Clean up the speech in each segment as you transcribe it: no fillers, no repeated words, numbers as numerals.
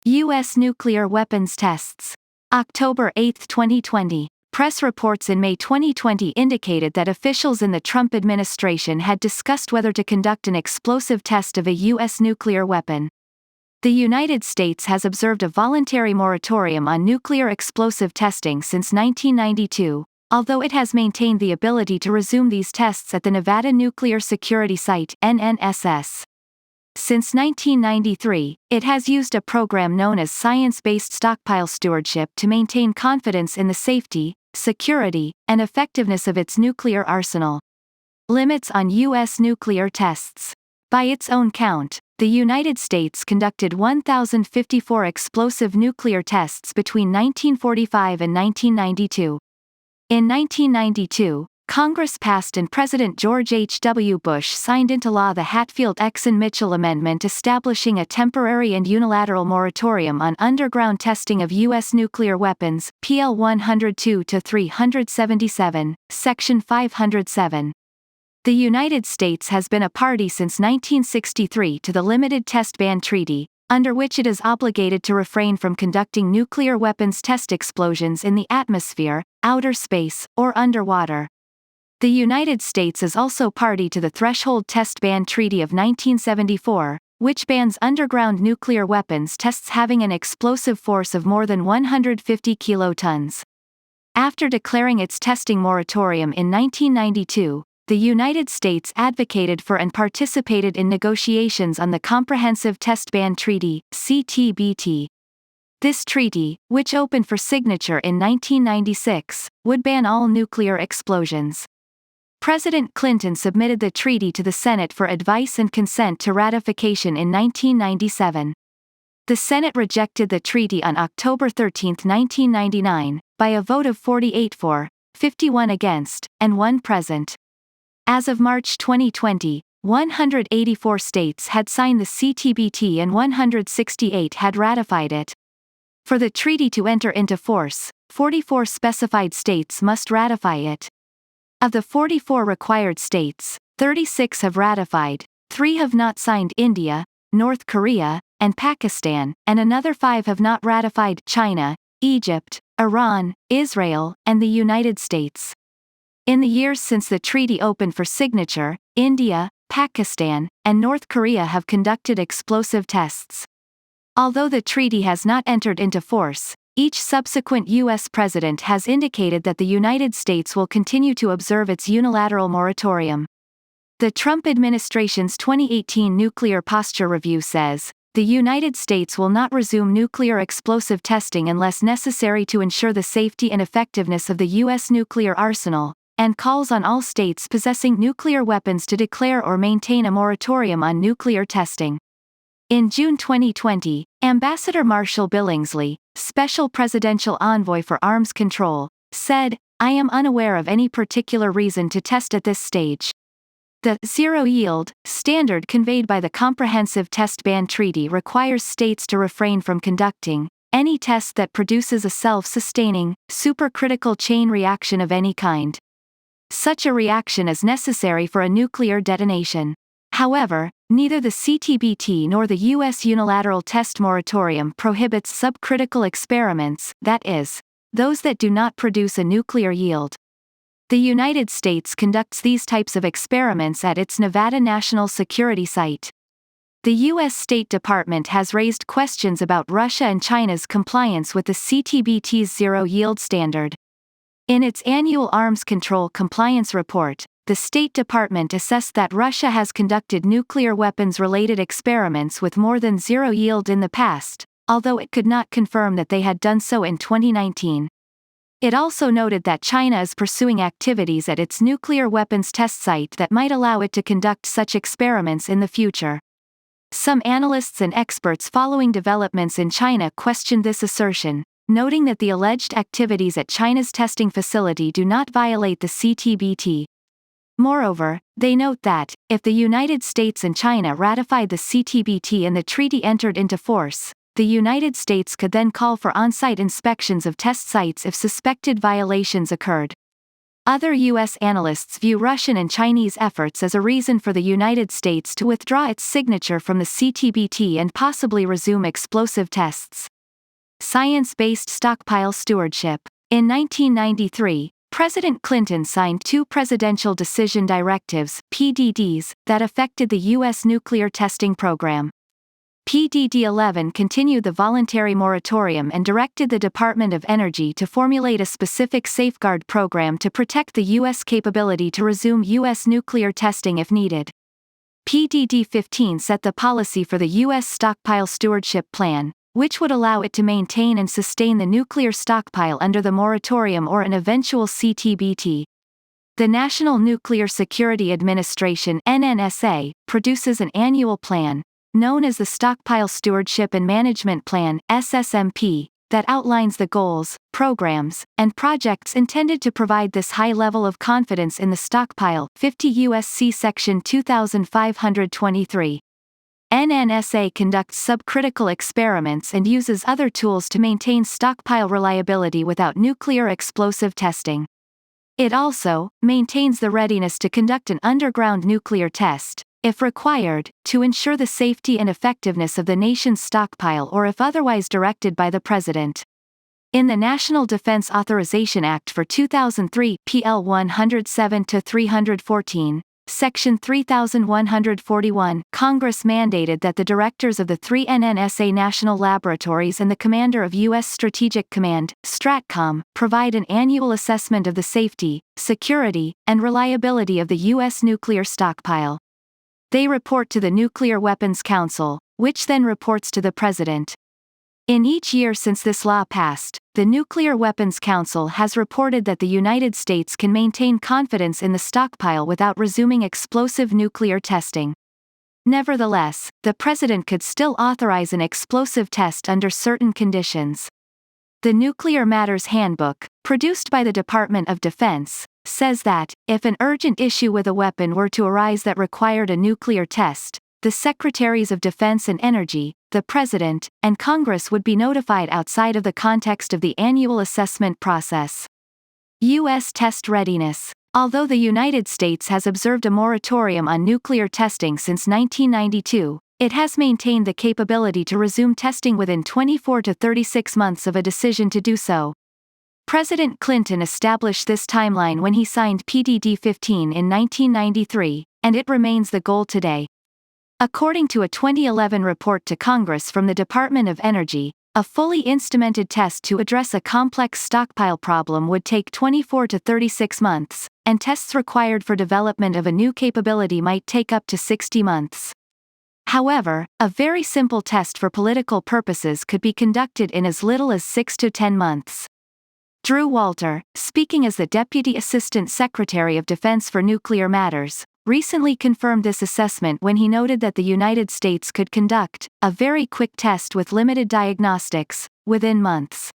U.S. nuclear weapons tests. October 8, 2020. Press reports in May 2020 indicated that officials in the Trump administration had discussed whether to conduct an explosive test of a U.S. nuclear weapon. The United States has observed a voluntary moratorium on nuclear explosive testing since 1992, although it has maintained the ability to resume these tests at the Nevada Nuclear Security Site (NNSS). Since 1993, it has used a program known as Science-Based Stockpile Stewardship to maintain confidence in the safety, security, and effectiveness of its nuclear arsenal. Limits on U.S. nuclear tests. By its own count, the United States conducted 1,054 explosive nuclear tests between 1945 and 1992. In 1992, Congress passed and President George H.W. Bush signed into law the Hatfield-Exon-Mitchell Amendment establishing a temporary and unilateral moratorium on underground testing of U.S. nuclear weapons, PL 102-377, Section 507. The United States has been a party since 1963 to the Limited Test Ban Treaty, under which it is obligated to refrain from conducting nuclear weapons test explosions in the atmosphere, outer space, or underwater. The United States is also party to the Threshold Test Ban Treaty of 1974, which bans underground nuclear weapons tests having an explosive force of more than 150 kilotons. After declaring its testing moratorium in 1992, the United States advocated for and participated in negotiations on the Comprehensive Test Ban Treaty, CTBT. This treaty, which opened for signature in 1996, would ban all nuclear explosions. President Clinton submitted the treaty to the Senate for advice and consent to ratification in 1997. The Senate rejected the treaty on October 13, 1999, by a vote of 48 for, 51 against, and 1 present. As of March 2020, 184 states had signed the CTBT and 168 had ratified it. For the treaty to enter into force, 44 specified states must ratify it. Of the 44 required states, 36 have ratified, 3 have not signed: India, North Korea, and Pakistan, and another 5 have not ratified: China, Egypt, Iran, Israel, and the United States. In the years since the treaty opened for signature, India, Pakistan, and North Korea have conducted explosive tests. Although the treaty has not entered into force, each subsequent U.S. president has indicated that the United States will continue to observe its unilateral moratorium. The Trump administration's 2018 Nuclear Posture Review says, "The United States will not resume nuclear explosive testing unless necessary to ensure the safety and effectiveness of the U.S. nuclear arsenal," and calls on all states possessing nuclear weapons to declare or maintain a moratorium on nuclear testing. In June 2020, Ambassador Marshall Billingsley, Special Presidential Envoy for Arms Control, said, "I am unaware of any particular reason to test at this stage." The zero yield standard conveyed by the Comprehensive Test Ban Treaty requires states to refrain from conducting any test that produces a self-sustaining, supercritical chain reaction of any kind. Such a reaction is necessary for a nuclear detonation. However, neither the CTBT nor the U.S. unilateral test moratorium prohibits subcritical experiments, that is, those that do not produce a nuclear yield. The United States conducts these types of experiments at its Nevada National Security Site. The U.S. State Department has raised questions about Russia and China's compliance with the CTBT's zero-yield standard. In its annual Arms Control Compliance Report, the State Department assessed that Russia has conducted nuclear weapons-related experiments with more than zero yield in the past, although it could not confirm that they had done so in 2019. It also noted that China is pursuing activities at its nuclear weapons test site that might allow it to conduct such experiments in the future. Some analysts and experts following developments in China questioned this assertion, noting that the alleged activities at China's testing facility do not violate the CTBT. Moreover, they note that, if the United States and China ratified the CTBT and the treaty entered into force, the United States could then call for on-site inspections of test sites if suspected violations occurred. Other U.S. analysts view Russian and Chinese efforts as a reason for the United States to withdraw its signature from the CTBT and possibly resume explosive tests. Science-Based Stockpile Stewardship. In 1993, President Clinton signed two Presidential Decision Directives (PDDs) that affected the U.S. nuclear testing program. PDD 11 continued the voluntary moratorium and directed the Department of Energy to formulate a specific safeguard program to protect the U.S. capability to resume U.S. nuclear testing if needed. PDD 15 set the policy for the U.S. Stockpile Stewardship Plan, which would allow it to maintain and sustain the nuclear stockpile under the moratorium or an eventual CTBT. The National Nuclear Security Administration (NNSA) produces an annual plan, known as the Stockpile Stewardship and Management Plan (SSMP), that outlines the goals, programs, and projects intended to provide this high level of confidence in the stockpile. 50 U.S.C. Section 2523. NNSA conducts subcritical experiments and uses other tools to maintain stockpile reliability without nuclear explosive testing. It also maintains the readiness to conduct an underground nuclear test, if required, to ensure the safety and effectiveness of the nation's stockpile or if otherwise directed by the President. In the National Defense Authorization Act for 2003 (PL 107-314), Section 3141, Congress mandated that the directors of the three NNSA national laboratories and the commander of U.S. Strategic Command, STRATCOM, provide an annual assessment of the safety, security, and reliability of the U.S. nuclear stockpile. They report to the Nuclear Weapons Council, which then reports to the President. In each year since this law passed, the Nuclear Weapons Council has reported that the United States can maintain confidence in the stockpile without resuming explosive nuclear testing. Nevertheless, the President could still authorize an explosive test under certain conditions. The Nuclear Matters Handbook, produced by the Department of Defense, says that, if an urgent issue with a weapon were to arise that required a nuclear test, the Secretaries of Defense and Energy, the President, and Congress would be notified outside of the context of the annual assessment process. U.S. Test Readiness. Although the United States has observed a moratorium on nuclear testing since 1992, it has maintained the capability to resume testing within 24 to 36 months of a decision to do so. President Clinton established this timeline when he signed PDD 15 in 1993, and it remains the goal today. According to a 2011 report to Congress from the Department of Energy, a fully instrumented test to address a complex stockpile problem would take 24 to 36 months, and tests required for development of a new capability might take up to 60 months. However, a very simple test for political purposes could be conducted in as little as 6 to 10 months. Drew Walter, speaking as the Deputy Assistant Secretary of Defense for Nuclear Matters, recently confirmed this assessment when he noted that the United States could conduct a very quick test with limited diagnostics within months.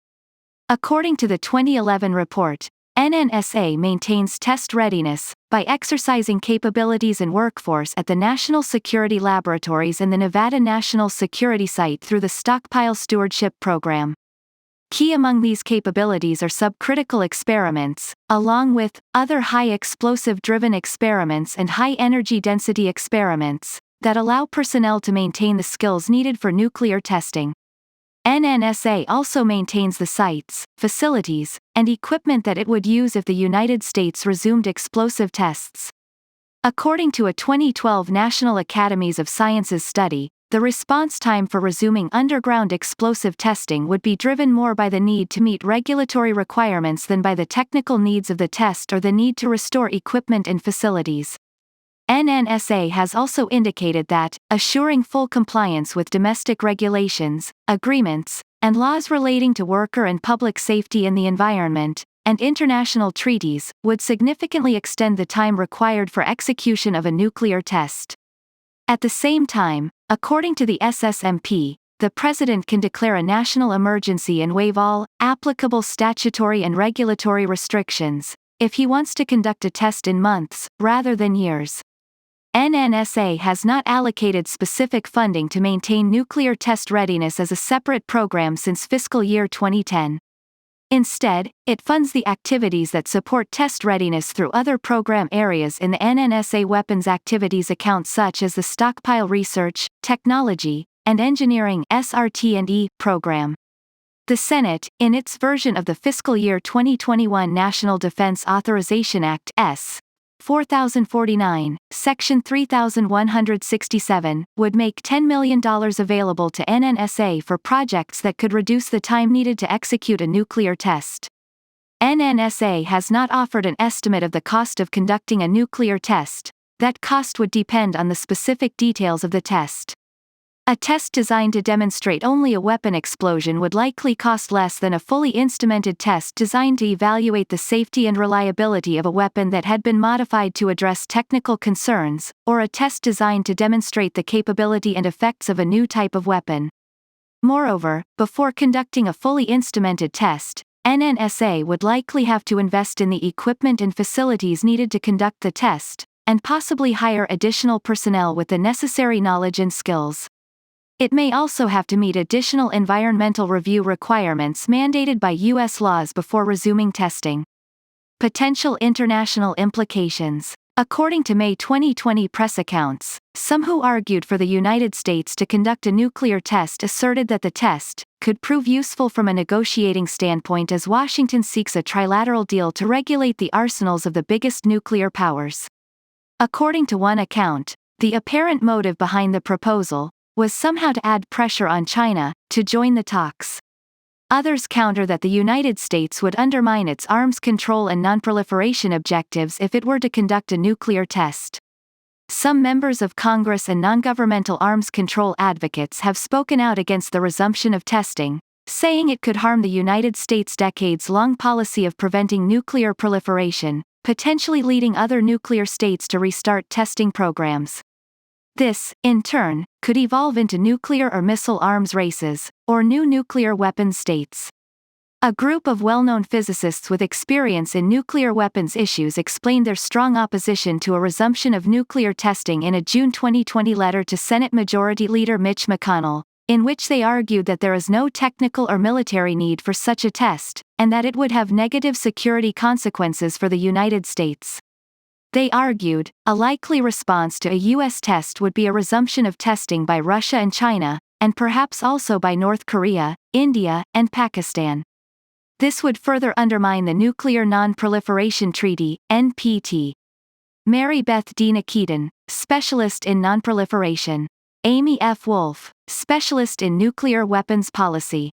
According to the 2011 report, NNSA maintains test readiness by exercising capabilities and workforce at the National Security Laboratories and the Nevada National Security Site through the Stockpile Stewardship Program. Key among these capabilities are subcritical experiments, along with other high-explosive-driven experiments and high-energy density experiments, that allow personnel to maintain the skills needed for nuclear testing. NNSA also maintains the sites, facilities, and equipment that it would use if the United States resumed explosive tests. According to a 2012 National Academies of Sciences study, the response time for resuming underground explosive testing would be driven more by the need to meet regulatory requirements than by the technical needs of the test or the need to restore equipment and facilities. NNSA has also indicated that, assuring full compliance with domestic regulations, agreements, and laws relating to worker and public safety and the environment, and international treaties, would significantly extend the time required for execution of a nuclear test. At the same time, according to the SSMP, the President can declare a national emergency and waive all applicable statutory and regulatory restrictions, if he wants to conduct a test in months, rather than years. NNSA has not allocated specific funding to maintain nuclear test readiness as a separate program since fiscal year 2010. Instead, it funds the activities that support test readiness through other program areas in the NNSA weapons activities account such as the Stockpile Research, Technology, and Engineering (SRT&E) program. The Senate, in its version of the fiscal year 2021 National Defense Authorization Act S. 4049, Section 3167, would make $10 million available to NNSA for projects that could reduce the time needed to execute a nuclear test. NNSA has not offered an estimate of the cost of conducting a nuclear test. That cost would depend on the specific details of the test. A test designed to demonstrate only a weapon explosion would likely cost less than a fully instrumented test designed to evaluate the safety and reliability of a weapon that had been modified to address technical concerns, or a test designed to demonstrate the capability and effects of a new type of weapon. Moreover, before conducting a fully instrumented test, NNSA would likely have to invest in the equipment and facilities needed to conduct the test, and possibly hire additional personnel with the necessary knowledge and skills. It may also have to meet additional environmental review requirements mandated by U.S. laws before resuming testing. Potential international implications. According to May 2020 press accounts, some who argued for the United States to conduct a nuclear test asserted that the test could prove useful from a negotiating standpoint as Washington seeks a trilateral deal to regulate the arsenals of the biggest nuclear powers. According to one account, the apparent motive behind the proposal was somehow to add pressure on China to join the talks. Others counter that the United States would undermine its arms control and nonproliferation objectives if it were to conduct a nuclear test. Some members of Congress and non-governmental arms control advocates have spoken out against the resumption of testing, saying it could harm the United States' decades-long policy of preventing nuclear proliferation, potentially leading other nuclear states to restart testing programs. This, in turn, could evolve into nuclear or missile arms races, or new nuclear weapons states. A group of well-known physicists with experience in nuclear weapons issues explained their strong opposition to a resumption of nuclear testing in a June 2020 letter to Senate Majority Leader Mitch McConnell, in which they argued that there is no technical or military need for such a test, and that it would have negative security consequences for the United States. They argued, a likely response to a U.S. test would be a resumption of testing by Russia and China, and perhaps also by North Korea, India, and Pakistan. This would further undermine the Nuclear Non-Proliferation Treaty, NPT. Mary Beth D. Nikitin, specialist in nonproliferation. Amy F. Wolf, specialist in nuclear weapons policy.